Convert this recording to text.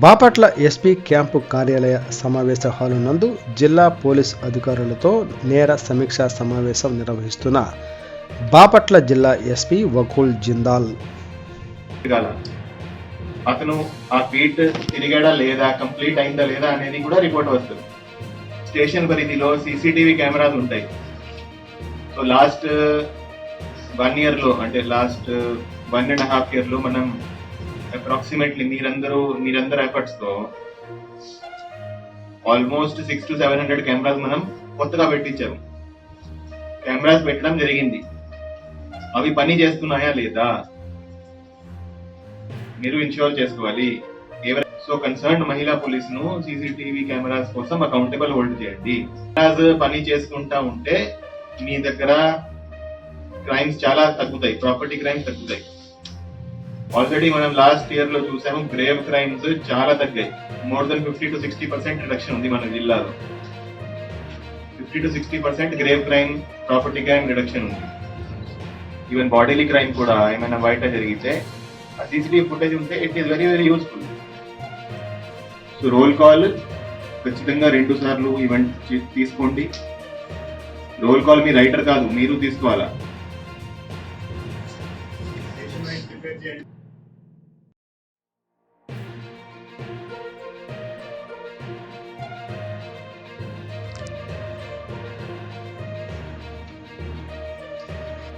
Bapatla SP camp కార్యాలయ సమావేశ hall నందు జిల్లా పోలీస్ అధికారులతో నేర సమీక్షా సమావేశం నిర్వహిస్తున్న బాపట్ల జిల్లా ఎస్పీ వకూల్ జిందాల్. అతను ఆ బీట్ తిరిగాడా లేదా, కంప్లీట్ అయిందా లేదా అనేది కూడా రిపోర్ట్ వస్తుంది. స్టేషన్ పరిధిలో సీసీటీవీ కెమెరాలు ఉంటాయి. సో లాస్ట్ 1 year లో, అంటే లాస్ట్ 1.5 year లో మనం అప్రాక్సిమేట్లీ మీరందరూ ఎఫర్ట్స్ తో ఆల్మోస్ట్ 600 to 700 కెమెరాస్ మనం కొత్తగా పెట్టించాము. కెమెరాస్ పెట్టడం జరిగింది. అవి పని చేస్తున్నాయా లేదా మీరు ఇన్ష్యూర్ చేసుకోవాలి. సో కన్సర్న్ మహిళా పోలీస్ ను సీసీటీవీ కెమెరాస్ కోసం అకౌంటబుల్ హోల్డ్ చేయండి. పని చేసుకుంటా ఉంటే మీ దగ్గర క్రైమ్స్ చాలా తగ్గుతాయి, ప్రాపర్టీ క్రైమ్స్ తగ్గుతాయి. ఆల్రెడీ మనం లాస్ట్ ఇయర్ లో చూసాము, గ్రేవ్ క్రైమ్స్ చాలా తగ్గాయి. మోర్ దెన్ 50 to 60% రిడక్షన్ ఉంది మన జిల్లాలో. 50 to 60% grave crime, property crime reduction ఉంది. ఈవెన్ బాడీలీ క్రైమ్ కూడా ఏమైనా బయట జరిగితే ఆ సీసీటీవీ ఫుటేజ్ ఉంటే it is very very useful. So roll call ఖచ్చితంగా 2 సార్లు ఈవెంట్ తీసుకోండి. రోల్ కాల్ మీ రైటర్ కాదు, మీరు తీసుకోవాలా.